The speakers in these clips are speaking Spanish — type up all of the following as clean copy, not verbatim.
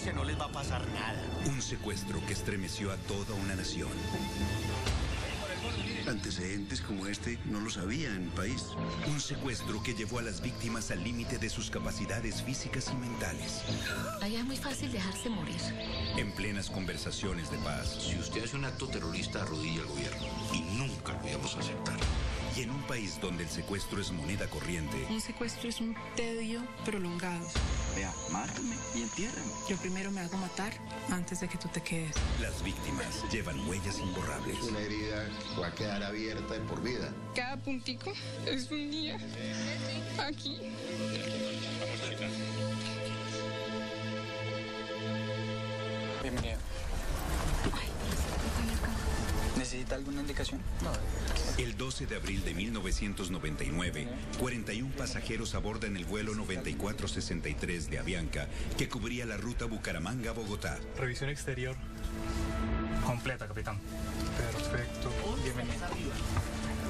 que no les va a pasar nada. Un secuestro que estremeció a toda una nación. Antecedentes como este no los había en el país. Un secuestro que llevó a las víctimas al límite de sus capacidades físicas y mentales. Allá es muy fácil dejarse morir. En plenas conversaciones de paz. Si usted hace un acto terrorista, arrodilla al gobierno. Y nunca lo íbamos a aceptar. Y en un país donde el secuestro es moneda corriente. Un secuestro es un tedio prolongado. Vea, mátame y entiérrame. Yo primero me hago matar antes de que tú te quedes. Las víctimas llevan huellas imborrables. Una herida que va a quedar abierta de por vida. Cada puntico es un día aquí. Bienvenido. ¿Necesita alguna indicación? No. El 12 de abril de 1999, 41 pasajeros abordan el vuelo 9463 de Avianca, que cubría la ruta Bucaramanga-Bogotá. Revisión exterior completa, capitán. Perfecto. Bienvenido.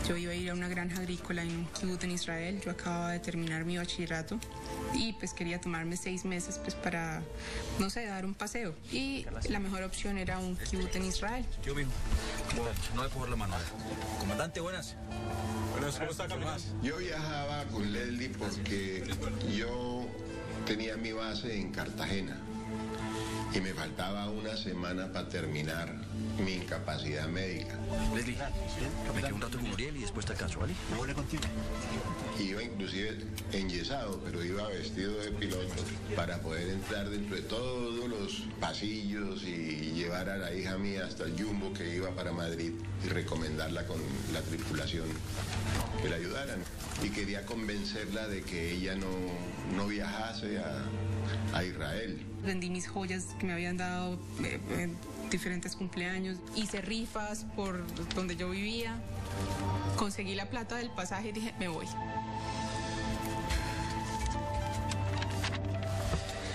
Yo iba a ir a una granja agrícola en un kibbutz en Israel. Yo acababa de terminar mi bachillerato y pues quería tomarme 6 meses pues para, no sé, dar un paseo. Y la mejor opción era un kibbutz en Israel. Yo mismo. No me puedo dar la mano. Comandante, buenas. Buenas, ¿cómo está, capitán? Yo viajaba con Leslie porque yo tenía mi base en Cartagena y me faltaba una semana para terminar mi incapacidad médica. Leslie, me quedo un rato con Uriel y después te alcanzo, ¿vale? Me vuelve contigo. Iba inclusive enyesado, pero iba vestido de piloto para poder entrar dentro de todos los pasillos y llevar a la hija mía hasta el Jumbo que iba para Madrid y recomendarla con la tripulación que la ayudaran. Y quería convencerla de que ella no viajase a Israel. Vendí mis joyas que me habían dado en diferentes cumpleaños. Hice rifas por donde yo vivía. Conseguí la plata del pasaje y dije, me voy.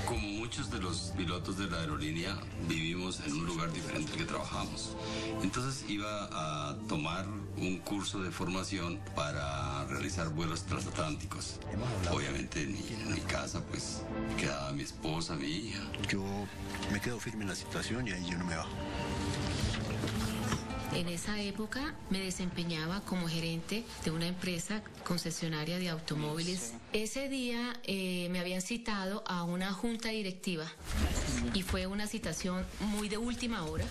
Como muchos de los pilotos de la aerolínea, vivimos en un lugar diferente al que trabajamos. Entonces iba a tomar un curso de formación para realizar vuelos transatlánticos. Obviamente en mi casa pues quedaba mi esposa, mi hija. Yo me quedo firme en la situación y ahí yo no me bajo. En esa época me desempeñaba como gerente de una empresa concesionaria de automóviles. Ese día me habían citado a una junta directiva y fue una citación muy de última hora.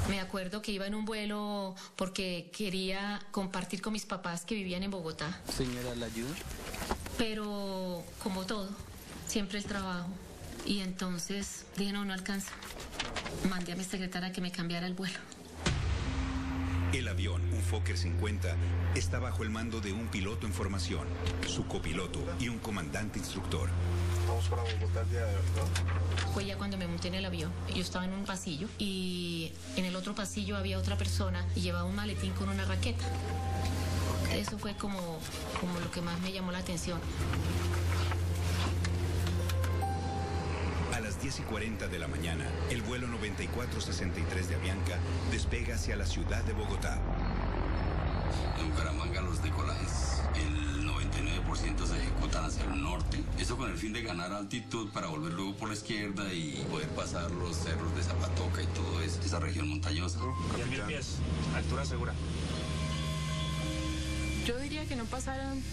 Me acuerdo que iba en un vuelo porque quería compartir con mis papás que vivían en Bogotá. Señora, ¿la ayuda? Pero como todo, siempre el trabajo. Y entonces dije, no alcanza. Mandé a mi secretaria que me cambiara el vuelo. El avión, un Fokker 50, está bajo el mando de un piloto en formación, su copiloto y un comandante instructor. Vamos para Bogotá el día de hoy, ¿no? Fue ya cuando me monté en el avión. Yo estaba en un pasillo y en el otro pasillo había otra persona y llevaba un maletín con una raqueta. Eso fue como lo que más me llamó la atención. A las 10:40 de la mañana, el vuelo 9463 de Avianca despega hacia la ciudad de Bogotá. En Bucaramanga los decolajes, el 99% se ejecutan hacia el norte. Eso con el fin de ganar altitud para volver luego por la izquierda y poder pasar los cerros de Zapatoca y todo eso, esa región montañosa. 10.000 pies, altura segura. Yo diría que no pasaron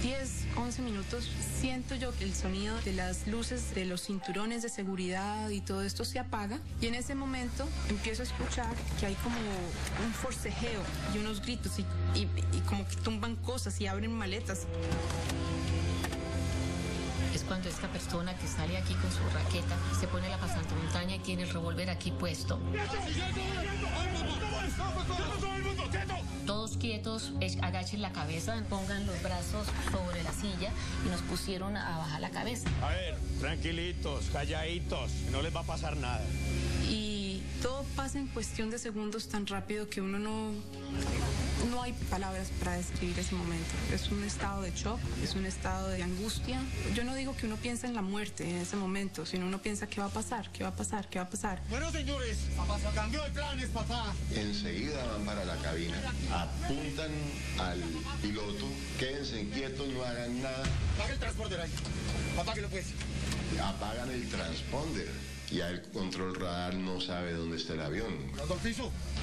10, 11 minutos. Siento yo que el sonido de las luces de los cinturones de seguridad y todo esto se apaga. Y en ese momento empiezo a escuchar que hay como un forcejeo y unos gritos y como que tumban cosas y abren maletas. Es cuando esta persona que sale aquí con su raqueta se pone la pasamontaña y tiene el revólver aquí puesto. Todos quietos, agachen la cabeza, pongan los brazos sobre la silla y nos pusieron a bajar la cabeza. A ver, tranquilitos, calladitos, no les va a pasar nada. Y todo pasa en cuestión de segundos tan rápido que uno no hay palabras para describir ese momento. Es un estado de shock, es un estado de angustia. Yo no digo que uno piensa en la muerte en ese momento, sino uno piensa qué va a pasar, qué va a pasar, qué va a pasar. Bueno, señores, cambió de planes, papá. Enseguida van para la cabina, apuntan al piloto, quédense quietos, no hagan nada. Apaga el transporte ahí. Apáguelo pues. Apagan el transponder. ya el control radar no sabe dónde está el avión.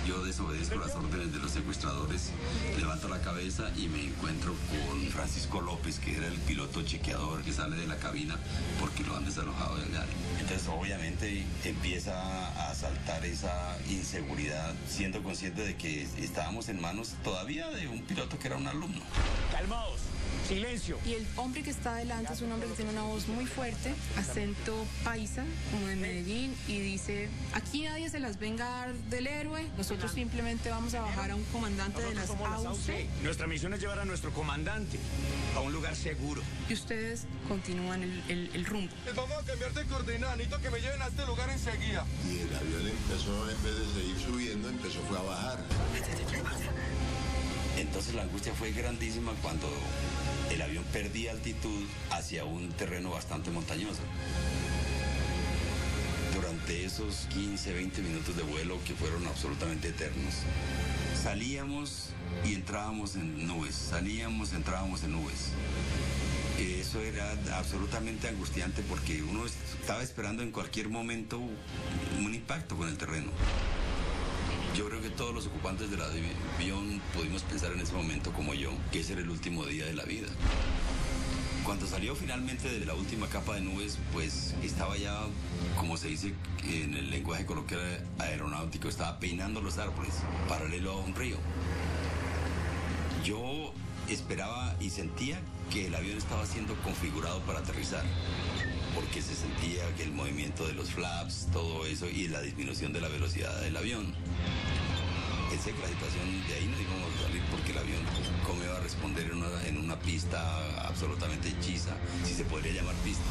Yo desobedezco las órdenes de los secuestradores, levanto la cabeza y me encuentro con Francisco López, que era el piloto chequeador que sale de la cabina porque lo han desalojado del área. Entonces obviamente empieza a saltar esa inseguridad, siendo consciente de que estábamos en manos todavía de un piloto que era un alumno. Calmaos, silencio. Y el hombre que está adelante es un hombre que tiene una voz muy fuerte, acento paisa, como de Medellín, y dice, aquí nadie se las venga a dar del héroe, nosotros simplemente vamos a bajar a un comandante de las AUC. Nuestra misión es llevar a nuestro comandante a un lugar seguro. Y ustedes continúan el rumbo. Vamos a cambiar de coordenada, necesito que me lleven a este lugar enseguida. Y el avión empezó, en vez de seguir subiendo, fue a bajar. Entonces la angustia fue grandísima cuando el avión perdía altitud hacia un terreno bastante montañoso. Durante esos 15, 20 minutos de vuelo que fueron absolutamente eternos, salíamos y entrábamos en nubes, salíamos, entrábamos en nubes. Eso era absolutamente angustiante porque uno estaba esperando en cualquier momento un impacto con el terreno. Yo creo que todos los ocupantes del avión pudimos pensar en ese momento como yo, que ese era el último día de la vida. Cuando salió finalmente de la última capa de nubes, pues estaba ya, como se dice en el lenguaje coloquial aeronáutico, estaba peinando los árboles, paralelo a un río. Yo esperaba y sentía que el avión estaba siendo configurado para aterrizar, porque se sentía que el movimiento de los flaps, todo eso, y la disminución de la velocidad del avión. Pensé que la situación de ahí no íbamos a salir porque el avión, ¿cómo iba a responder en una pista absolutamente hechiza, si se podría llamar pista?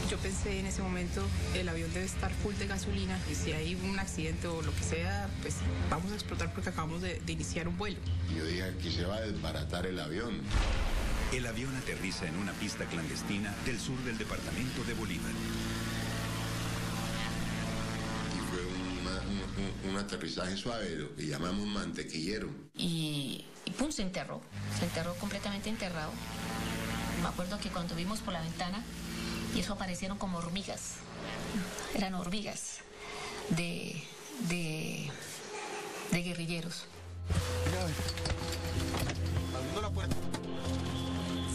Yo pensé en ese momento, el avión debe estar full de gasolina, y si hay un accidente o lo que sea, pues vamos a explotar porque acabamos de iniciar un vuelo. Yo dije, aquí se va a desbaratar el avión. El avión aterriza en una pista clandestina del sur del departamento de Bolívar. Y fue un aterrizaje suave, lo que llamamos mantequillero. Y pum, se enterró completamente enterrado. Me acuerdo que cuando vimos por la ventana, y eso aparecieron como hormigas, eran hormigas de guerrilleros. Abriendo la puerta.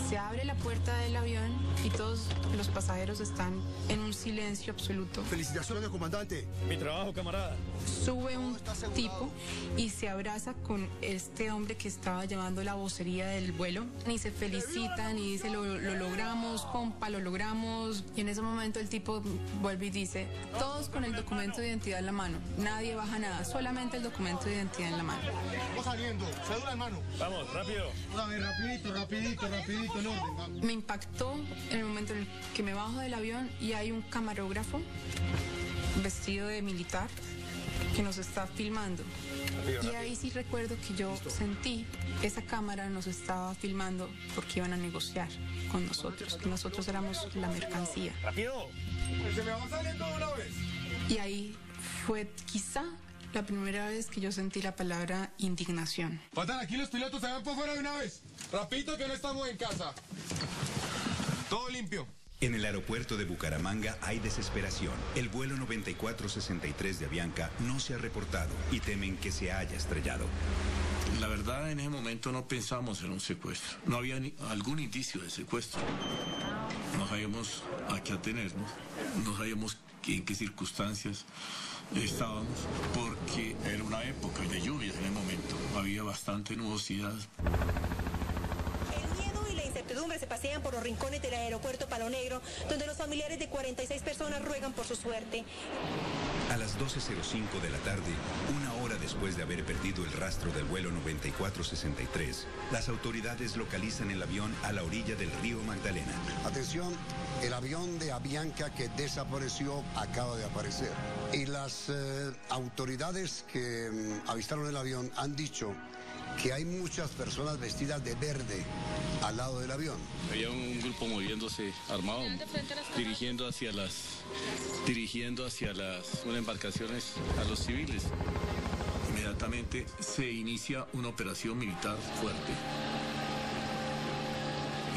Se abre la puerta del avión y todos los pasajeros están en un silencio absoluto. Felicitaciones, comandante. Mi trabajo, camarada. Sube un tipo y se abraza con este hombre que estaba llevando la vocería del vuelo y se felicitan y dice, lo logramos, compa, lo logramos. Y en ese momento el tipo vuelve y dice, todos con el documento de identidad en la mano, nadie baja nada, solamente el documento de identidad en la mano. Vamos saliendo, cédula en mano. Vamos, rápido. A ver, rapidito, en orden, vamos. Me impactó en el momento en el que me bajo del avión y hay un camarógrafo vestido de militar que nos está filmando. Y ahí sí recuerdo que yo sentí que esa cámara nos estaba filmando porque iban a negociar con nosotros, que nosotros éramos la mercancía. ¡Rápido! Se me va saliendo de una vez. Y ahí fue quizá la primera vez que yo sentí la palabra indignación. Faltan aquí los pilotos, se van por fuera de una vez. Rapidito que no estamos en casa. Todo limpio. En el aeropuerto de Bucaramanga hay desesperación. El vuelo 9463 de Avianca no se ha reportado y temen que se haya estrellado. La verdad, en ese momento no pensamos en un secuestro. No había algún indicio de secuestro. No sabíamos a qué atenernos. No sabíamos en qué circunstancias estábamos, porque era una época de lluvias en el momento. Había bastante nubosidad. Incertidumbre se pasean por los rincones del aeropuerto Palo Negro, donde los familiares de 46 personas ruegan por su suerte. A las 12:05 de la tarde, una hora después de haber perdido el rastro del vuelo 9463, las autoridades localizan el avión a la orilla del río Magdalena. Atención, el avión de Avianca que desapareció acaba de aparecer. Y las autoridades que avistaron el avión han dicho que hay muchas personas vestidas de verde al lado del avión. Había un grupo moviéndose armado, dirigiendo hacia unas embarcaciones a los civiles. Inmediatamente se inicia una operación militar fuerte.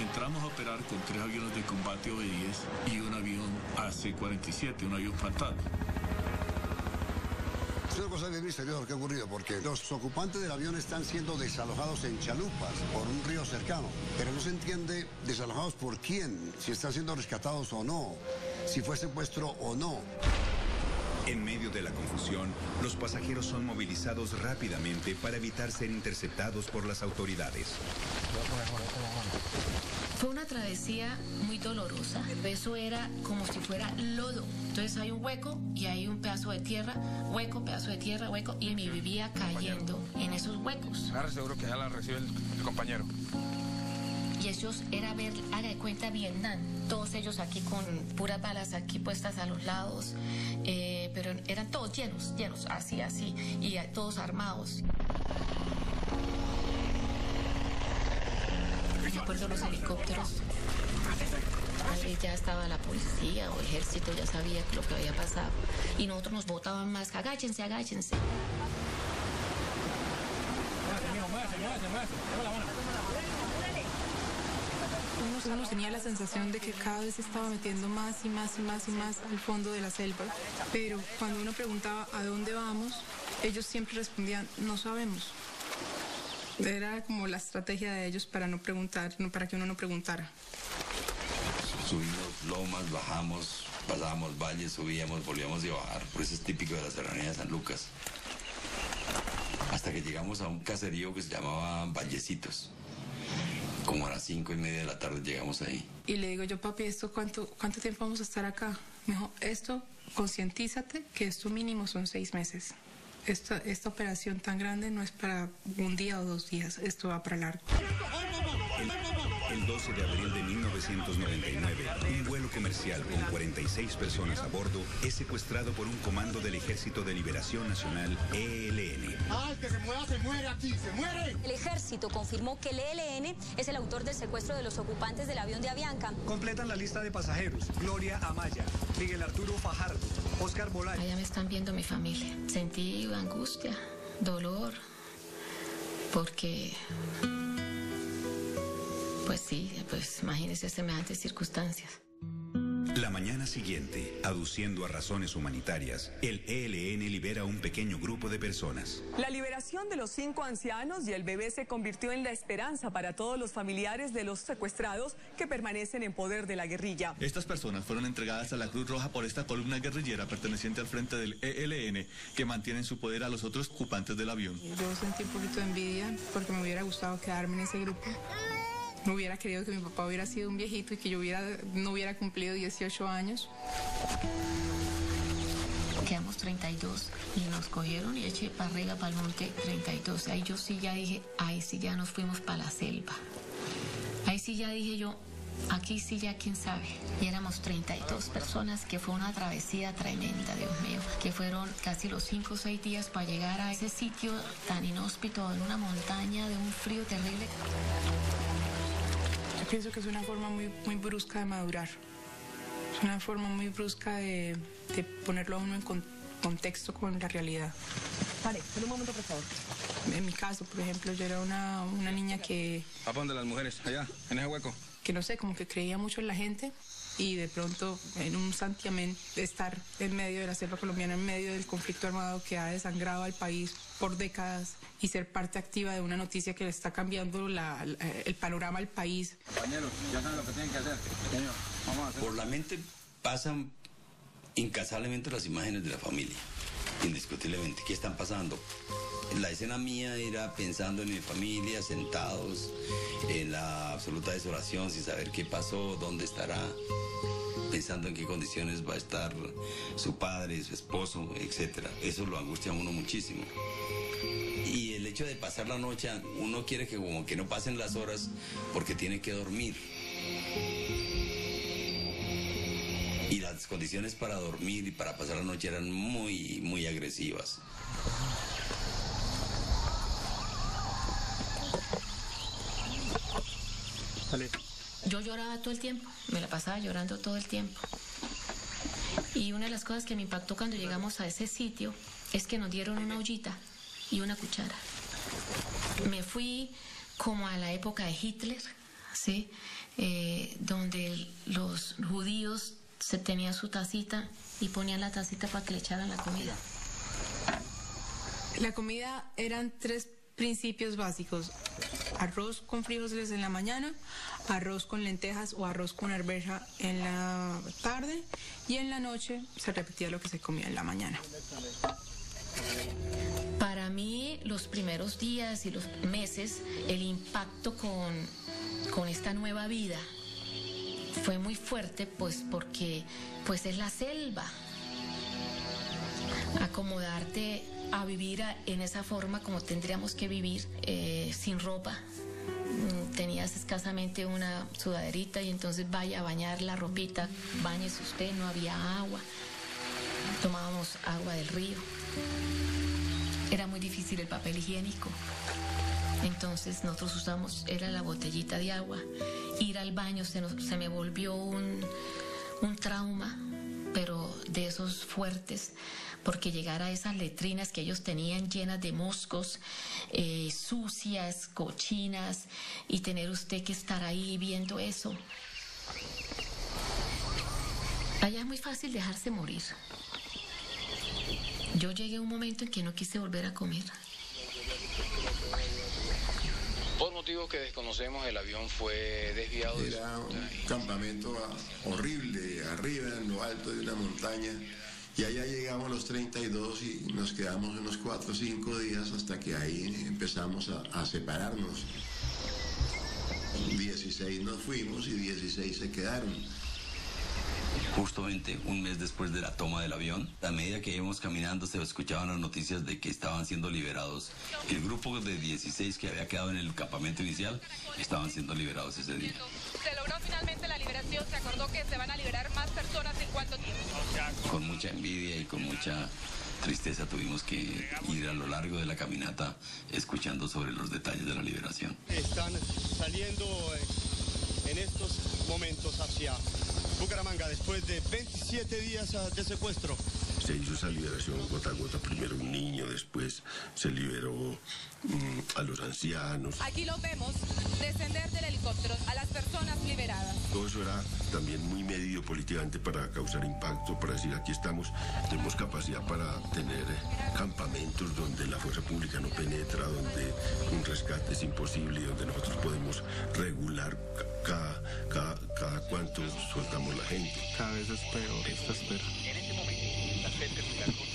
entramos a operar con 3 aviones de combate OB-10 y un avión AC-47, un avión fantasma. Es una cosa bien misteriosa lo que ha ocurrido, porque los ocupantes del avión están siendo desalojados en chalupas por un río cercano, pero no se entiende desalojados por quién, si están siendo rescatados o no, si fue secuestro o no. En medio de la confusión, los pasajeros son movilizados rápidamente para evitar ser interceptados por las autoridades. Fue una travesía muy dolorosa. Eso era como si fuera lodo. Entonces hay un hueco y hay un pedazo de tierra, hueco, pedazo de tierra, hueco, y me vivía cayendo en esos huecos. Ahora seguro que ya la recibe el compañero. Y ellos era ver, haga de cuenta, Vietnam. Todos ellos aquí con puras balas aquí puestas a los lados, pero eran todos llenos, así, y todos armados. Me acuerdo los helicópteros. Ahí ya estaba la policía o el ejército, ya sabía lo que había pasado. Y nosotros nos botaban más, agáchense. Uno tenía la sensación de que cada vez se estaba metiendo más y más al fondo de la selva. Pero cuando uno preguntaba ¿a dónde vamos?, ellos siempre respondían no sabemos. Era como la estrategia de ellos para no preguntar, para que uno no preguntara. Subimos lomas, bajamos, pasábamos valles, subíamos, volvíamos a bajar. Por eso es típico de la serranía de San Lucas. Hasta que llegamos a un caserío que se llamaba Vallecitos. Como a las 5:30 de la tarde llegamos ahí. Y le digo yo, papi, ¿esto cuánto tiempo vamos a estar acá? Me dijo, esto, concientízate que esto mínimo son 6 meses. Esta operación tan grande no es para un día o 2 días, esto va para largo. El 12 de abril de 1999, un vuelo comercial con 46 personas a bordo es secuestrado por un comando del Ejército de Liberación Nacional, ELN. ¡Ah, el que se mueva se muere aquí! ¡Se muere! El ejército confirmó que el ELN es el autor del secuestro de los ocupantes del avión de Avianca. Completan la lista de pasajeros: Gloria Amaya, Miguel Arturo Fajardo, Oscar Bolay. Allá me están viendo mi familia. Sentí angustia, dolor, porque... Pues sí, pues imagínense semejantes circunstancias. La mañana siguiente, aduciendo a razones humanitarias, el ELN libera a un pequeño grupo de personas. La liberación de los 5 ancianos y el bebé se convirtió en la esperanza para todos los familiares de los secuestrados que permanecen en poder de la guerrilla. Estas personas fueron entregadas a la Cruz Roja por esta columna guerrillera perteneciente al frente del ELN, que mantiene en su poder a los otros ocupantes del avión. Yo sentí un poquito de envidia porque me hubiera gustado quedarme en ese grupo. No hubiera querido que mi papá hubiera sido un viejito y que yo no hubiera cumplido 18 años. Quedamos 32 y nos cogieron y eché para arriba, para el monte, 32. Ahí yo sí ya dije, ahí sí ya nos fuimos para la selva. Ahí sí ya dije yo, aquí sí ya quién sabe. Y éramos 32 personas, que fue una travesía tremenda, Dios mío, que fueron casi los 5 o 6 días para llegar a ese sitio tan inhóspito, en una montaña, de un frío terrible. Pienso que es una forma muy brusca de madurar. Es una forma muy brusca de ponerlo a uno en contexto con la realidad. Vale, espera un momento, por favor. En mi caso, por ejemplo, yo era una niña que... ¿A dónde las mujeres? Allá, en ese hueco. Que no sé, como que creía mucho en la gente y de pronto en un santiamén estar en medio de la selva colombiana, en medio del conflicto armado que ha desangrado al país por décadas y ser parte activa de una noticia que le está cambiando el panorama al país. Compañeros, ya saben lo que tienen que hacer. Señor, vamos a hacer. Por la mente pasan incansablemente las imágenes de la familia, indiscutiblemente. ¿Qué están pasando? La escena mía era pensando en mi familia, sentados en la absoluta desolación, sin saber qué pasó, dónde estará, pensando en qué condiciones va a estar su padre, su esposo, etc. Eso lo angustia a uno muchísimo. Y el hecho de pasar la noche, uno quiere que como que no pasen las horas porque tiene que dormir. Y las condiciones para dormir y para pasar la noche eran muy agresivas. Yo lloraba todo el tiempo, me la pasaba llorando todo el tiempo. Y una de las cosas que me impactó cuando llegamos a ese sitio es que nos dieron una ollita y una cuchara. Me fui como a la época de Hitler, ¿sí? Donde los judíos se tenían su tacita y ponían la tacita para que le echaran la comida. La comida eran 3 principios básicos: arroz con frijoles en la mañana, arroz con lentejas o arroz con arveja en la tarde, y en la noche se repetía lo que se comía en la mañana. Para mí, los primeros días y los meses, el impacto con esta nueva vida fue muy fuerte, pues porque pues es la selva. Acomodarte a vivir en esa forma como tendríamos que vivir, sin ropa. Tenías escasamente una sudaderita y entonces vaya a bañar la ropita, báñese usted, no había agua. Tomábamos agua del río. Era muy difícil el papel higiénico. Entonces nosotros usamos, era la botellita de agua. Ir al baño se me volvió un trauma, pero de esos fuertes, porque llegar a esas letrinas que ellos tenían llenas de moscos, sucias, cochinas, y tener usted que estar ahí viendo eso. Allá es muy fácil dejarse morir. Yo llegué a un momento en que no quise volver a comer. Por motivos que desconocemos, el avión fue desviado. Era un campamento horrible, arriba, en lo alto de una montaña. Y allá llegamos los 32 y nos quedamos unos 4 o 5 días hasta que ahí empezamos a separarnos. 16 nos fuimos y 16 se quedaron. Justamente un mes después de la toma del avión, a medida que íbamos caminando se escuchaban las noticias de que estaban siendo liberados. El grupo de 16 que había quedado en el campamento inicial estaban siendo liberados ese día. Se logró finalmente la liberación, se acordó que se van a liberar más personas en cuánto tiempo. Con mucha envidia y con mucha tristeza tuvimos que ir a lo largo de la caminata escuchando sobre los detalles de la liberación. Están saliendo en estos momentos hacia Bucaramanga después de 27 días de secuestro. Se hizo esa liberación gota a gota, primero un niño, después se liberó a los ancianos. Aquí los vemos descender del helicóptero a las personas liberadas. Todo eso era también muy medido políticamente para causar impacto, para decir aquí estamos, tenemos capacidad para tener campamentos donde la fuerza pública no penetra, donde un rescate es imposible y donde nosotros podemos regular cada cuánto soltamos la gente. Cada vez es peor esta espera.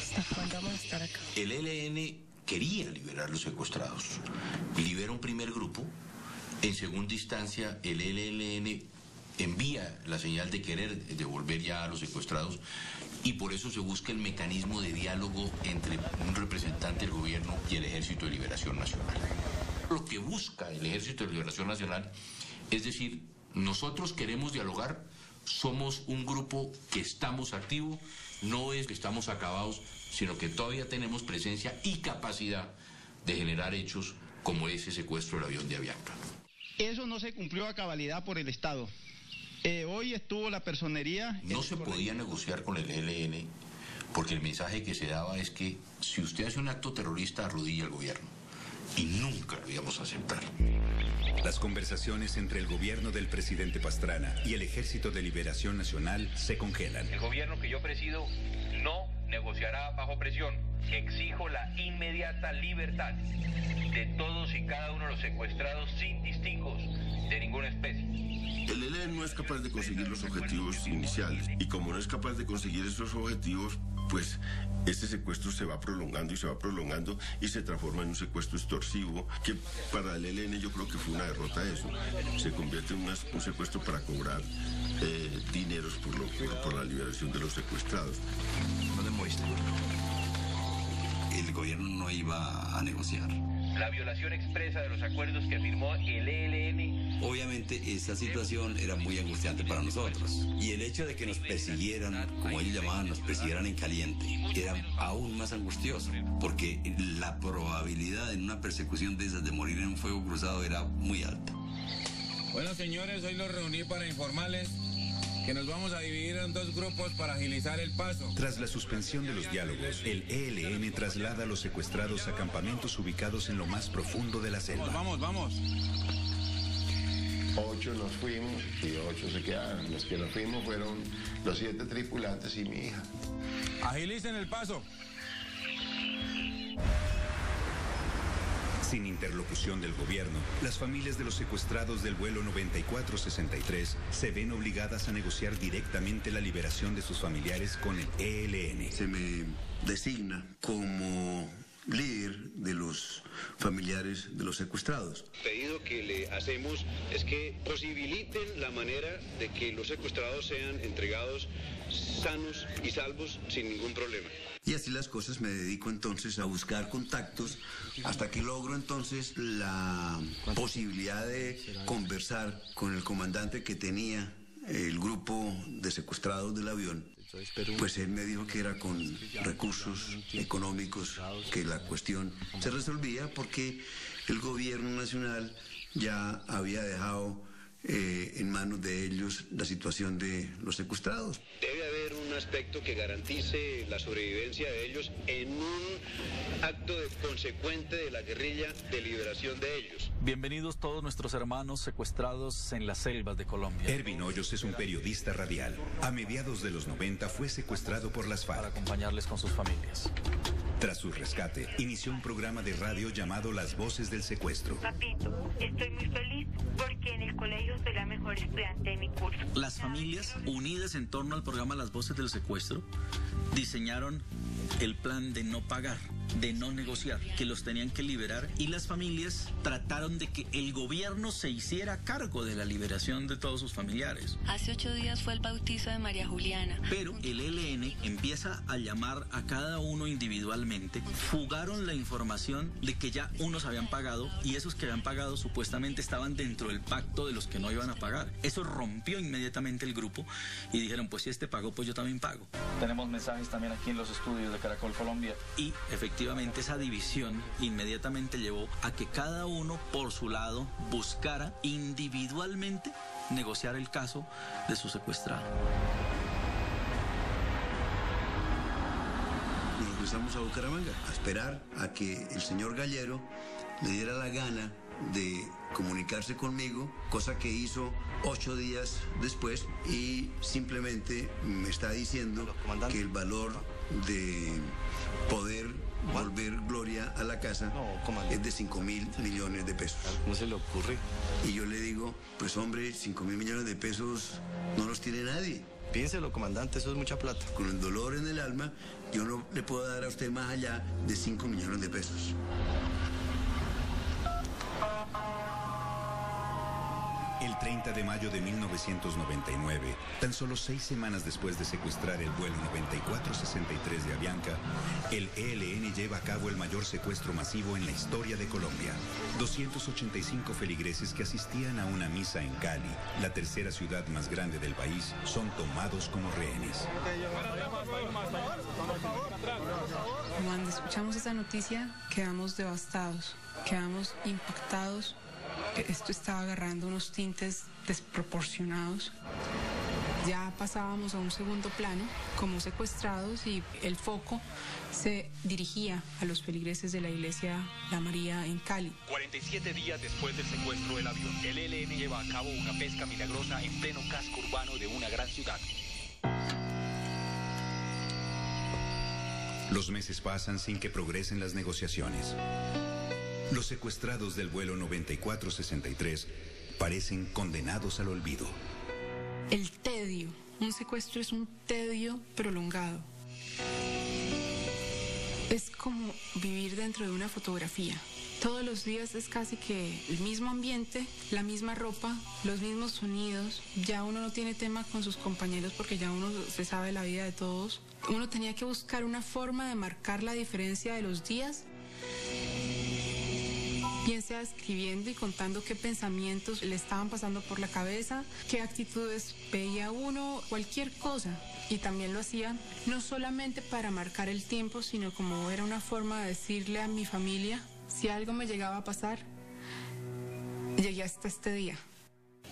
¿Hasta cuándo vamos a estar acá? El ELN quería liberar los secuestrados. Libera un primer grupo. En segunda instancia, el ELN envía la señal de querer devolver ya a los secuestrados, y por eso se busca el mecanismo de diálogo entre un representante del gobierno y el Ejército de Liberación Nacional. Lo que busca el Ejército de Liberación Nacional es decir, nosotros queremos dialogar, somos un grupo que estamos activos, no es que estamos acabados, sino que todavía tenemos presencia y capacidad de generar hechos como ese secuestro del avión de Avianca. Eso no se cumplió a cabalidad por el Estado. Hoy estuvo la personería... No se podía negociar con el ELN porque el mensaje que se daba es que si usted hace un acto terrorista, arrodilla al gobierno. Y nunca lo íbamos a aceptar. Las conversaciones entre el gobierno del presidente Pastrana y el Ejército de Liberación Nacional se congelan. El gobierno que yo presido no negociará bajo presión. Exijo la inmediata libertad de todos y cada uno de los secuestrados sin distingos de ninguna especie. El ELN no es capaz de conseguir los objetivos iniciales, y como no es capaz de conseguir esos objetivos, pues este secuestro se va prolongando y se va prolongando y se transforma en un secuestro extorsivo que para el ELN yo creo que fue una derrota eso. Se convierte en un secuestro para cobrar dineros por la liberación de los secuestrados. No demuestra. El gobierno no iba a negociar. La violación expresa de los acuerdos que firmó el ELN. Obviamente esa situación era muy angustiante para nosotros. Y el hecho de que nos persiguieran, como ellos llamaban, nos persiguieran en caliente, era aún más angustioso. Porque la probabilidad en una persecución de esas de morir en un fuego cruzado era muy alta. Bueno, señores, hoy los reuní para informarles que nos vamos a dividir en 2 grupos para agilizar el paso. Tras la suspensión de los diálogos, el ELN traslada a los secuestrados a campamentos ubicados en lo más profundo de la selva. Vamos. 8 nos fuimos y 8 se quedaron. Los que nos fuimos fueron los 7 tripulantes y mi hija. Agilicen el paso. Sin interlocución del gobierno, las familias de los secuestrados del vuelo 9463 se ven obligadas a negociar directamente la liberación de sus familiares con el ELN. Se me designa como líder de los familiares de los secuestrados. El pedido que le hacemos es que posibiliten la manera de que los secuestrados sean entregados sanos y salvos sin ningún problema. Y así las cosas, me dedico entonces a buscar contactos hasta que logro entonces la posibilidad de conversar con el comandante que tenía el grupo de secuestrados del avión. Pues él me dijo que era con recursos económicos que la cuestión se resolvía porque el gobierno nacional ya había dejado en manos de ellos la situación de los secuestrados. Debe haber un aspecto que garantice la sobrevivencia de ellos en un acto consecuente de la guerrilla de liberación de ellos. Bienvenidos todos nuestros hermanos secuestrados en las selvas de Colombia. Ervin Hoyos es un periodista radial. A mediados de los 90 fue secuestrado por las FARC. Para acompañarles con sus familias. Tras su rescate, inició un programa de radio llamado Las Voces del Secuestro. Papito, estoy muy feliz porque en el colegio soy la mejor estudiante de mi curso. Las familias, unidas en torno al programa Las Voces del Secuestro, diseñaron el plan de no pagar, de no negociar, que los tenían que liberar, y las familias trataron de que el gobierno se hiciera cargo de la liberación de todos sus familiares. Hace 8 días fue el bautizo de María Juliana. Pero el ELN empieza a llamar a cada uno individualmente. Fugaron la información de que ya unos habían pagado y esos que habían pagado supuestamente estaban dentro del pacto de los que no iban a pagar. Eso rompió inmediatamente el grupo y dijeron, pues si este pagó, pues yo también pago. Tenemos mensajes también aquí en los estudios de Caracol Colombia. Y efectivamente esa división inmediatamente llevó a que cada uno por su lado buscara individualmente negociar el caso de su secuestrado. Nos cruzamos a Bucaramanga a esperar a que el señor Gallero le diera la gana de comunicarse conmigo, cosa que hizo 8 días después, y simplemente me está diciendo que el valor de poder volver Gloria a la casa es de 5.000 millones de pesos. ¿Cómo se le ocurre? Y yo le digo, pues hombre, 5.000 millones de pesos no los tiene nadie. Piénselo, comandante, eso es mucha plata. Con el dolor en el alma, yo no le puedo dar a usted más allá de 5 millones de pesos. El 30 de mayo de 1999, tan solo 6 semanas después de secuestrar el vuelo 9463 de Avianca, el ELN lleva a cabo el mayor secuestro masivo en la historia de Colombia. 285 feligreses que asistían a una misa en Cali, la tercera ciudad más grande del país, son tomados como rehenes. Cuando escuchamos esa noticia, quedamos devastados, quedamos impactados. Esto estaba agarrando unos tintes desproporcionados. Ya pasábamos a un segundo plano como secuestrados y el foco se dirigía a los feligreses de la iglesia La María en Cali. 47 días después del secuestro del avión, el ELN lleva a cabo una pesca milagrosa en pleno casco urbano de una gran ciudad. Los meses pasan sin que progresen las negociaciones. Los secuestrados del vuelo 9463 parecen condenados al olvido. El tedio. Un secuestro es un tedio prolongado. Es como vivir dentro de una fotografía. Todos los días es casi que el mismo ambiente, la misma ropa, los mismos sonidos. Ya uno no tiene tema con sus compañeros porque ya uno se sabe la vida de todos. Uno tenía que buscar una forma de marcar la diferencia de los días, bien sea escribiendo y contando qué pensamientos le estaban pasando por la cabeza, qué actitudes veía uno, cualquier cosa. Y también lo hacían no solamente para marcar el tiempo, sino como era una forma de decirle a mi familia, si algo me llegaba a pasar, llegué hasta este día.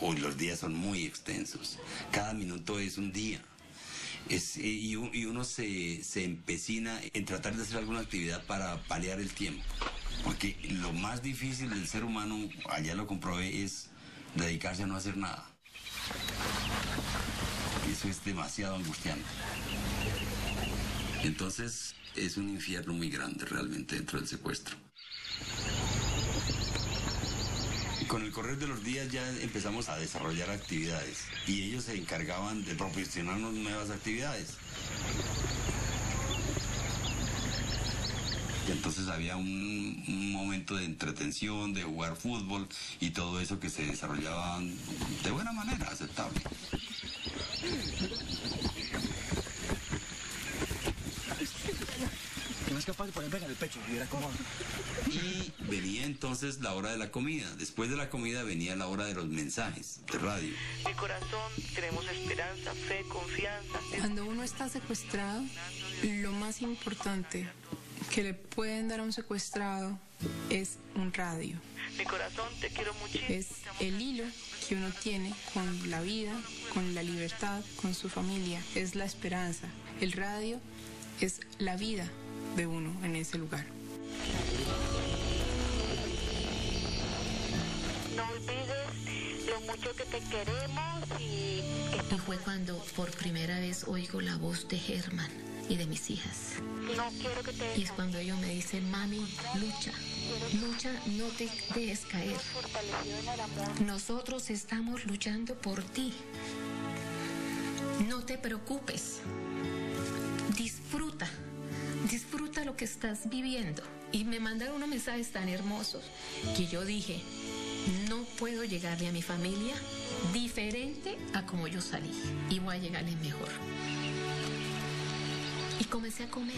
Hoy los días son muy extensos, cada minuto es un día. Y uno se empecina en tratar de hacer alguna actividad para paliar el tiempo. Porque lo más difícil del ser humano, allá lo comprobé, es dedicarse a no hacer nada. Eso es demasiado angustiante. Entonces es un infierno muy grande realmente dentro del secuestro. Con el correr de los días ya empezamos a desarrollar actividades y ellos se encargaban de proporcionarnos nuevas actividades. Y entonces había un momento de entretención, de jugar fútbol y todo eso que se desarrollaba de buena manera, aceptable. No es capaz de ponerme en el pecho y era como... Y venía entonces la hora de la comida. Después de la comida venía la hora de los mensajes de radio. Mi corazón, tenemos esperanza, fe, confianza. Cuando uno está secuestrado, lo más importante que le pueden dar a un secuestrado es un radio. Mi corazón, te quiero muchísimo. Es el hilo que uno tiene con la vida, con la libertad, con su familia. Es la esperanza. El radio es la vida de uno en ese lugar. No olvides lo mucho que te queremos y fue cuando por primera vez oigo la voz de Germán y de mis hijas. No quiero que te... Y es cuando ellos me dicen, mami, lucha, lucha, no te dejes caer. Nosotros estamos luchando por ti. No te preocupes. Disfruta. Disfruta lo que estás viviendo. Y me mandaron unos mensajes tan hermosos que yo dije, no puedo llegarle a mi familia diferente a como yo salí. Y voy a llegarles mejor. Y comencé a comer,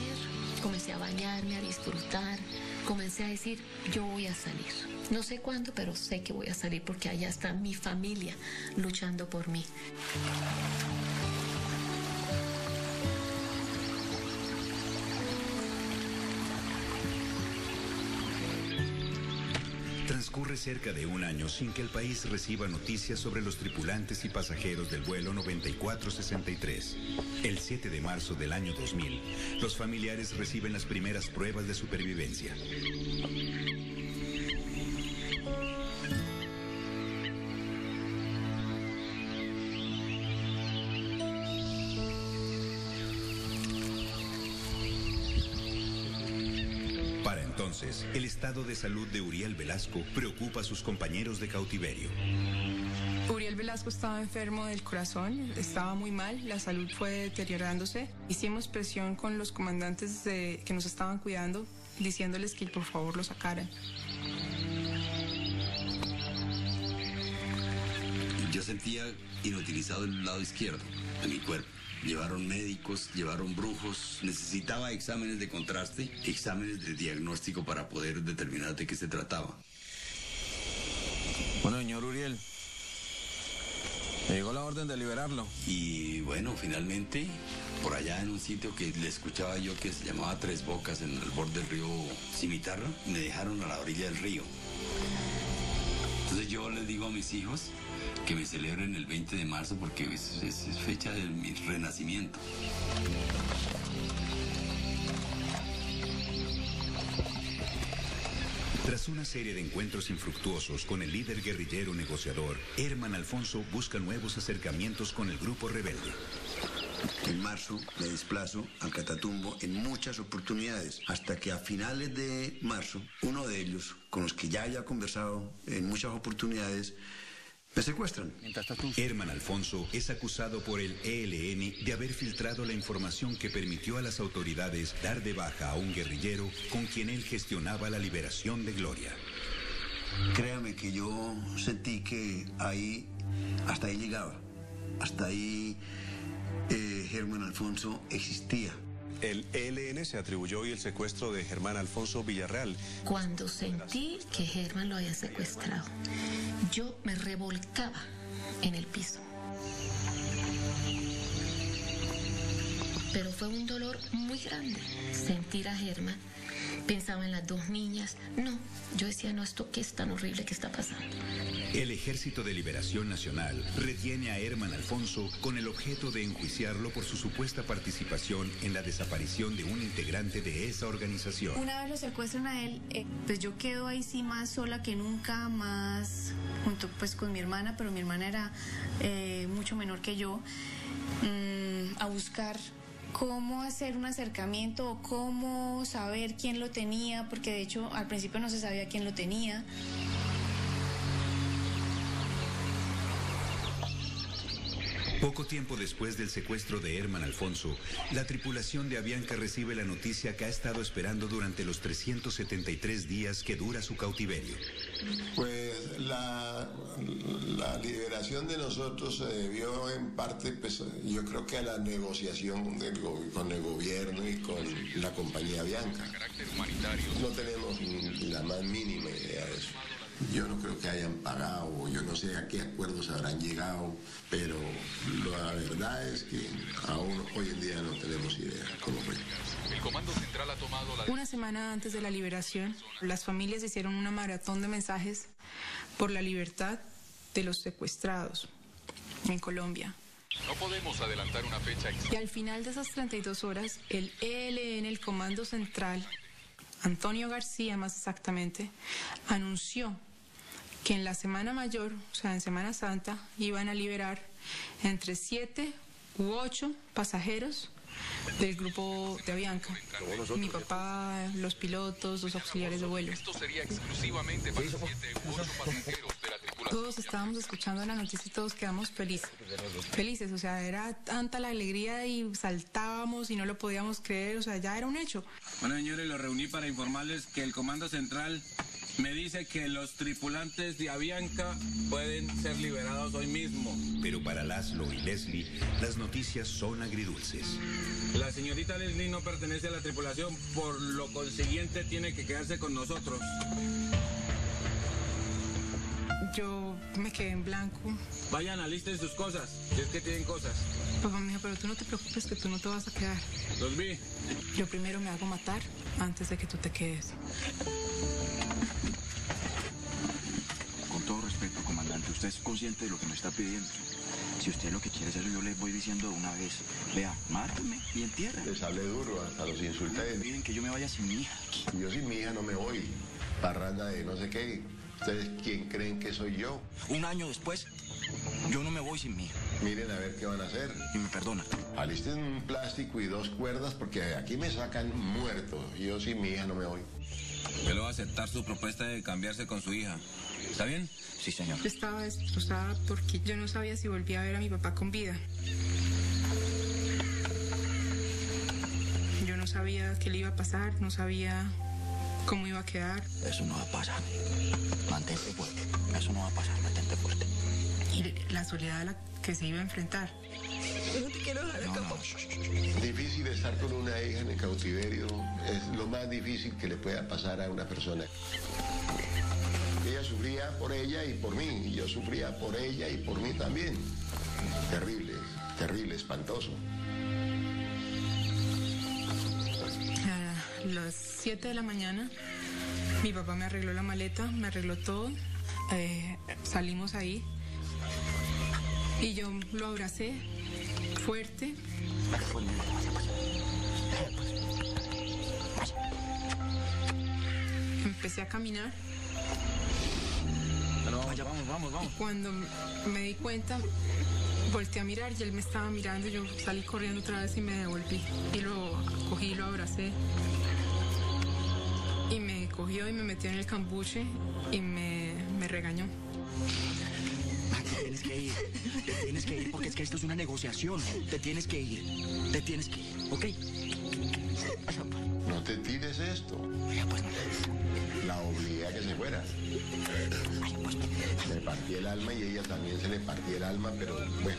comencé a bañarme, a disfrutar. Comencé a decir, yo voy a salir. No sé cuándo, pero sé que voy a salir porque allá está mi familia luchando por mí. Transcurre cerca de un año sin que el país reciba noticias sobre los tripulantes y pasajeros del vuelo 9463. El 7 de marzo del año 2000, los familiares reciben las primeras pruebas de supervivencia. Entonces, el estado de salud de Uriel Velasco preocupa a sus compañeros de cautiverio. Uriel Velasco estaba enfermo del corazón, estaba muy mal, la salud fue deteriorándose. Hicimos presión con los comandantes que nos estaban cuidando, diciéndoles que por favor lo sacaran. Yo sentía inutilizado el lado izquierdo de mi cuerpo. Llevaron médicos, llevaron brujos, necesitaba exámenes de contraste, exámenes de diagnóstico para poder determinar de qué se trataba. Bueno, señor Uriel, me llegó la orden de liberarlo. Y bueno, finalmente, por allá en un sitio que le escuchaba yo que se llamaba Tres Bocas, en el borde del río Cimitarra, me dejaron a la orilla del río. Entonces yo les digo a mis hijos que me celebren el 20 de marzo porque es fecha de mi renacimiento. Tras una serie de encuentros infructuosos con el líder guerrillero negociador, Herman Alfonso busca nuevos acercamientos con el grupo rebelde. En marzo me desplazo al Catatumbo en muchas oportunidades, hasta que a finales de marzo, uno de ellos, con los que ya había conversado en muchas oportunidades, me secuestran. Herman Alfonso es acusado por el ELN de haber filtrado la información que permitió a las autoridades dar de baja a un guerrillero con quien él gestionaba la liberación de Gloria. Créame que yo sentí que hasta ahí llegaba. Hasta ahí Germán Alfonso existía. El ELN se atribuyó hoy el secuestro de Germán Alfonso Villarreal. Cuando sentí que Germán lo había secuestrado, yo me revolcaba en el piso. Pero fue un dolor muy grande sentir a Germán pensaba en las 2 niñas. No, yo decía, no, esto qué es tan horrible que está pasando. El Ejército de Liberación Nacional retiene a Herman Alfonso con el objeto de enjuiciarlo por su supuesta participación en la desaparición de un integrante de esa organización. Una vez lo secuestran a él, pues yo quedo ahí sí más sola que nunca, más junto pues con mi hermana, pero mi hermana era mucho menor que yo, a buscar cómo hacer un acercamiento o cómo saber quién lo tenía, porque de hecho al principio no se sabía quién lo tenía. Poco tiempo después del secuestro de Herman Alfonso, la tripulación de Avianca recibe la noticia que ha estado esperando durante los 373 días que dura su cautiverio. Pues la liberación de nosotros se debió en parte, pues yo creo que a la negociación con el gobierno y con la compañía Avianca. No tenemos la más mínima idea de eso. Yo no creo que hayan pagado, yo no sé a qué acuerdos habrán llegado, pero la verdad es que aún hoy en día no tenemos idea cómo fue. El Comando Central ha tomado la... Una semana antes de la liberación, las familias hicieron una maratón de mensajes por la libertad de los secuestrados en Colombia. No podemos adelantar una fecha exacta. Y al final de esas 32 horas, el ELN, el Comando Central, Antonio García más exactamente, anunció que en la Semana Mayor, o sea, en Semana Santa, iban a liberar entre 7 u 8 pasajeros del grupo de Avianca. Mi papá, los pilotos, los auxiliares de vuelo. Esto sería exclusivamente para 7 u 8 pasajeros de la tripulación. Todos estábamos escuchando la noticia y todos quedamos felices, o sea, era tanta la alegría y saltábamos y no lo podíamos creer, o sea, ya era un hecho. Bueno, señores, los reuní para informarles que el Comando Central me dice que los tripulantes de Avianca pueden ser liberados hoy mismo. Pero para Laszlo y Leslie, las noticias son agridulces. La señorita Leslie no pertenece a la tripulación, por lo consiguiente tiene que quedarse con nosotros. Yo me quedé en blanco. Vayan, alisten sus cosas, si es que tienen cosas. Papá me dijo, pero tú no te preocupes que tú no te vas a quedar. Los vi. Yo primero me hago matar antes de que tú te quedes. Con todo respeto, comandante, usted es consciente de lo que me está pidiendo. Si usted lo que quiere hacer, yo le voy diciendo de una vez. Vea, mátame y entierra. Les hablé duro, hasta los insulté. Me piden que yo me vaya sin mi hija. Yo sin mi hija no me voy. Parranda de no sé qué. ¿Ustedes quién creen que soy yo? Un año después, yo no me voy sin mi hija. Miren a ver qué van a hacer. Y me perdona. Alisten un plástico y 2 cuerdas porque aquí me sacan muerto. Yo sin mi hija no me voy. Yo le voy a aceptar su propuesta de cambiarse con su hija. ¿Está bien? Sí, señor. Yo estaba destrozada porque yo no sabía si volvía a ver a mi papá con vida. Yo no sabía qué le iba a pasar, no sabía cómo iba a quedar. Eso no va a pasar. Mantente fuerte. Eso no va a pasar, mantente fuerte. Y la soledad a la que se iba a enfrentar. No te quiero dejar escapar. Difícil estar con una hija en el cautiverio. Es lo más difícil que le pueda pasar a una persona. Ella sufría por ella y por mí, y yo sufría por ella y por mí también. Terrible, terrible, espantoso. A las 7 de la mañana, mi papá me arregló la maleta, me arregló todo, salimos ahí y yo lo abracé fuerte. Empecé a caminar. Vamos. Cuando me di cuenta, volteé a mirar y él me estaba mirando. Yo salí corriendo otra vez y me devolví. Y lo cogí y lo abracé. Y me cogió y me metió en el cambuche y me regañó. Te tienes que ir porque es que esto es una negociación. Te tienes que ir, ¿ok? No te tires esto. La obligué a que se fuera. Me partí el alma y ella también se le partía el alma, pero bueno,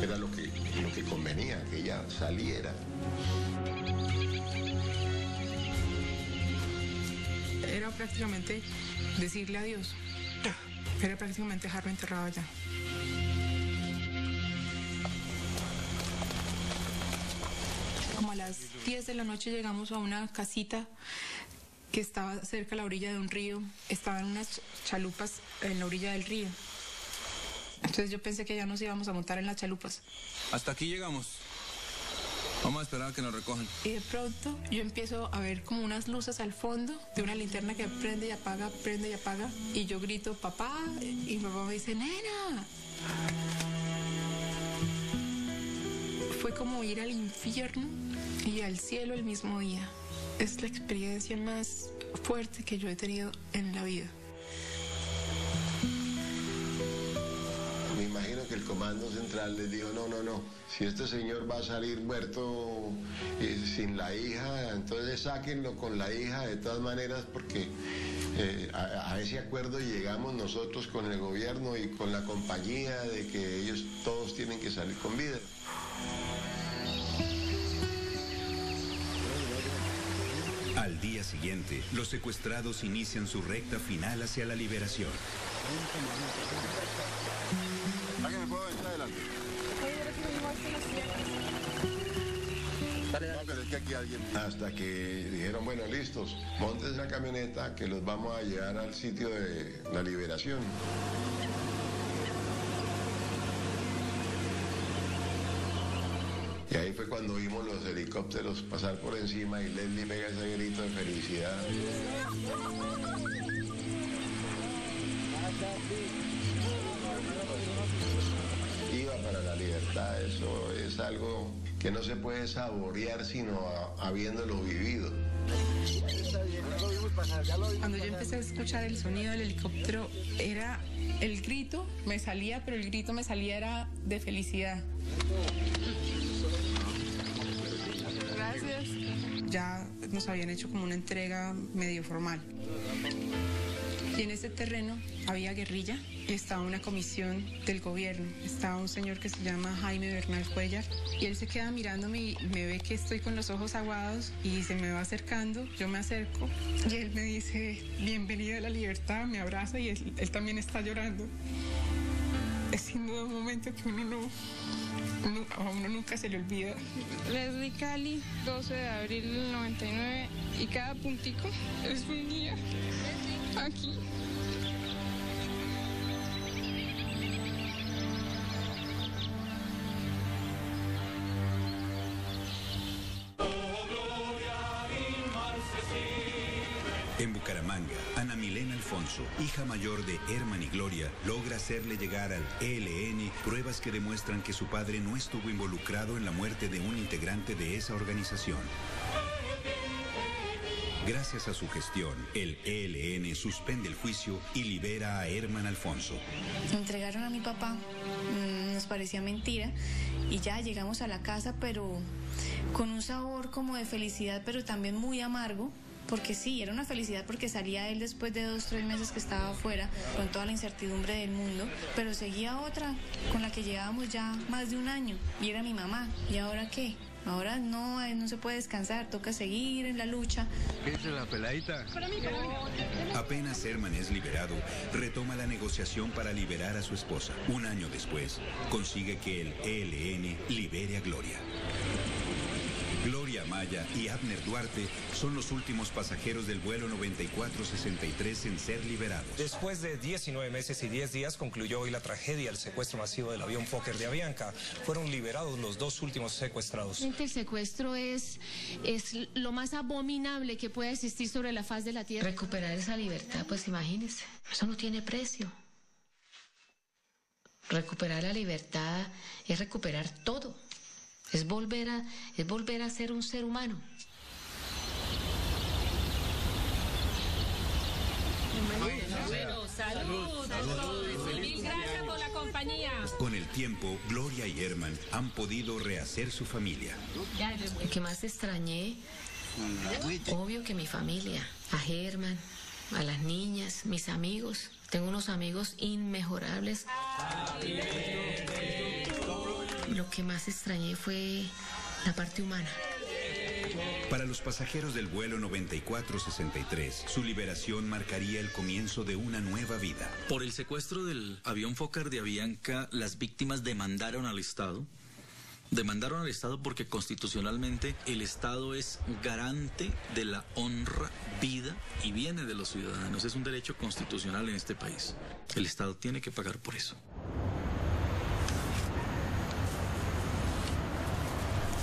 era lo que convenía, que ella saliera. Era prácticamente decirle adiós. Era prácticamente dejarlo enterrado allá. Como a las 10 de la noche llegamos a una casita que estaba cerca a la orilla de un río, estaban unas chalupas en la orilla del río. Entonces yo pensé que ya nos íbamos a montar en las chalupas. Hasta aquí llegamos. Vamos a esperar a que nos recojan. Y de pronto yo empiezo a ver como unas luces al fondo de una linterna que prende y apaga, prende y apaga. Y yo grito, papá, y mi papá me dice, nena. Fue como ir al infierno y al cielo el mismo día. Es la experiencia más fuerte que yo he tenido en la vida. Me imagino que el Comando Central les dijo, no, si este señor va a salir muerto sin la hija, entonces sáquenlo con la hija de todas maneras, porque a ese acuerdo llegamos nosotros con el gobierno y con la compañía de que ellos todos tienen que salir con vida. Al día siguiente, los secuestrados inician su recta final hacia la liberación. ¿Alguien me puede entrar adelante? No, pero es que aquí alguien... Hasta que dijeron, bueno, listos, montes la camioneta que los vamos a llevar al sitio de la liberación. Y ahí fue cuando vimos los helicópteros pasar por encima y Leslie pega ese grito de felicidad. Iba para la libertad, eso es algo que no se puede saborear sino habiéndolo vivido. Cuando yo empecé a escuchar el sonido del helicóptero, era el grito, me salía, pero el grito me salía era de felicidad. Gracias. Ya nos habían hecho como una entrega medio formal. Y en ese terreno había guerrilla y estaba una comisión del gobierno. Estaba un señor que se llama Jaime Bernal Cuellar y él se queda mirándome y me ve que estoy con los ojos aguados y se me va acercando. Yo me acerco y él me dice, bienvenido a la libertad, me abraza y él también está llorando. Es sin duda un momento que a uno nunca se le olvida. Leslie Cali, 12 de abril del 99, y cada puntico es un día aquí. En Bucaramanga, Ana Milena Alfonso, hija mayor de Herman y Gloria, logra hacerle llegar al ELN pruebas que demuestran que su padre no estuvo involucrado en la muerte de un integrante de esa organización. Gracias a su gestión, el ELN suspende el juicio y libera a Herman Alfonso. Entregaron a mi papá, nos parecía mentira, y ya llegamos a la casa, pero con un sabor como de felicidad, pero también muy amargo. Porque sí, era una felicidad porque salía él después de 2 o 3 meses que estaba afuera, con toda la incertidumbre del mundo, pero seguía otra con la que llevábamos ya más de un año, y era mi mamá. ¿Y ahora qué? Ahora no se puede descansar, toca seguir en la lucha. ¿Qué dice la peladita? Apenas Herman es liberado, retoma la negociación para liberar a su esposa. Un año después, consigue que el ELN libere a Gloria. Gloria Amaya y Abner Duarte son los últimos pasajeros del vuelo 9463 en ser liberados. Después de 19 meses y 10 días concluyó hoy la tragedia, el secuestro masivo del avión Fokker de Avianca. Fueron liberados los 2 últimos secuestrados. El secuestro es lo más abominable que puede existir sobre la faz de la tierra. Recuperar esa libertad, pues imagínense, eso no tiene precio. Recuperar la libertad es recuperar todo. Es volver a ser un ser humano. Bueno, salud. Mil gracias por la compañía. Con el tiempo, Gloria y Herman han podido rehacer su familia. Lo que más extrañé, obvio que mi familia, a Herman, a las niñas, mis amigos. Tengo unos amigos inmejorables. Lo que más extrañé fue la parte humana. Para los pasajeros del vuelo 9463, su liberación marcaría el comienzo de una nueva vida. Por el secuestro del avión Fokker de Avianca, las víctimas demandaron al Estado Demandaron al Estado porque constitucionalmente el Estado es garante de la honra, vida y bienes de los ciudadanos. Es un derecho constitucional en este país. El Estado tiene que pagar por eso.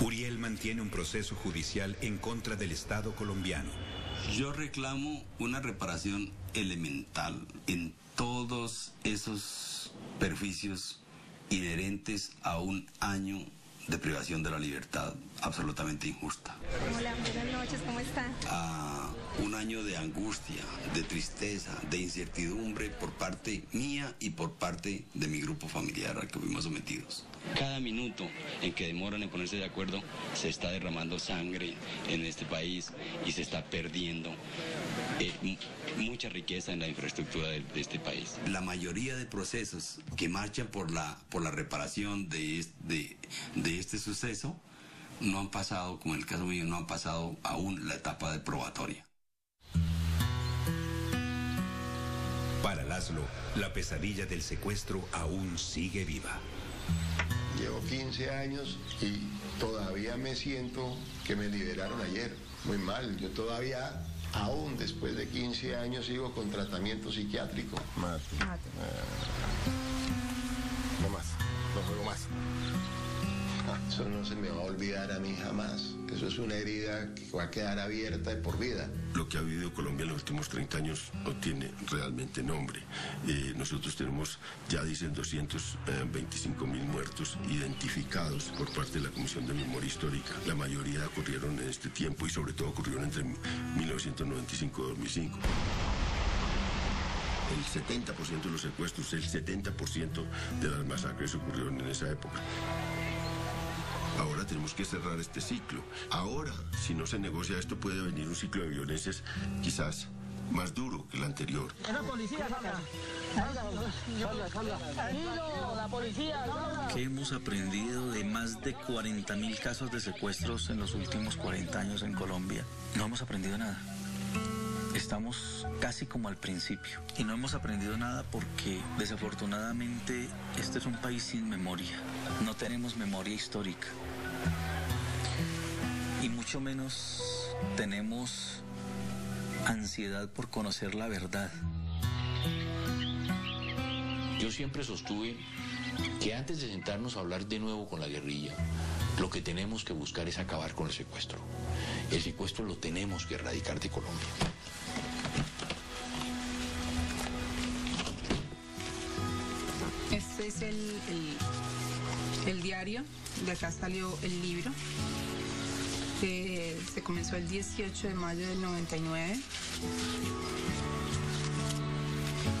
Uriel mantiene un proceso judicial en contra del Estado colombiano. Yo reclamo una reparación elemental en todos esos perjuicios inherentes a un año de privación de la libertad absolutamente injusta. Hola, buenas noches, ¿cómo está? A un año de angustia, de tristeza, de incertidumbre por parte mía y por parte de mi grupo familiar al que fuimos sometidos. Cada minuto en que demoran en ponerse de acuerdo, se está derramando sangre en este país y se está perdiendo mucha riqueza en la infraestructura de este país. La mayoría de procesos que marchan por la reparación de este suceso no han pasado, como en el caso mío, no han pasado aún la etapa de probatoria. Para Laszlo, la pesadilla del secuestro aún sigue viva. Llevo 15 años y todavía me siento que me liberaron ayer. Muy mal, yo todavía, aún después de 15 años, sigo con tratamiento psiquiátrico. Mate. No más, no juego más. Eso no se me va a olvidar a mí jamás. Eso es una herida que va a quedar abierta de por vida. Lo que ha vivido Colombia en los últimos 30 años no tiene realmente nombre. Nosotros tenemos, ya dicen, 225.000 muertos identificados por parte de la Comisión de Memoria Histórica. La mayoría ocurrieron en este tiempo y sobre todo ocurrieron entre 1995 y 2005. El 70% de los secuestros, el 70% de las masacres ocurrieron en esa época. Ahora tenemos que cerrar este ciclo. Ahora, si no se negocia esto, puede venir un ciclo de violencias quizás más duro que el anterior. ¡La policía, la policía! ¿Qué hemos aprendido de más de 40.000 casos de secuestros en los últimos 40 años en Colombia? No hemos aprendido nada. Estamos casi como al principio y no hemos aprendido nada porque desafortunadamente este es un país sin memoria. No tenemos memoria histórica y mucho menos tenemos ansiedad por conocer la verdad. Yo siempre sostuve que antes de sentarnos a hablar de nuevo con la guerrilla, lo que tenemos que buscar es acabar con el secuestro. El secuestro lo tenemos que erradicar de Colombia. Este es el diario, de acá salió el libro, que se comenzó el 18 de mayo del 99.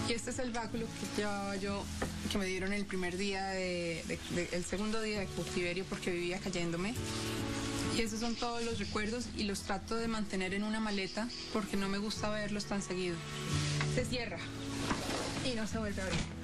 Y este es el báculo que llevaba yo, que me dieron el primer día, el segundo día de cautiverio porque vivía cayéndome. Y esos son todos los recuerdos y los trato de mantener en una maleta porque no me gusta verlos tan seguido. Se cierra y no se vuelve a abrir.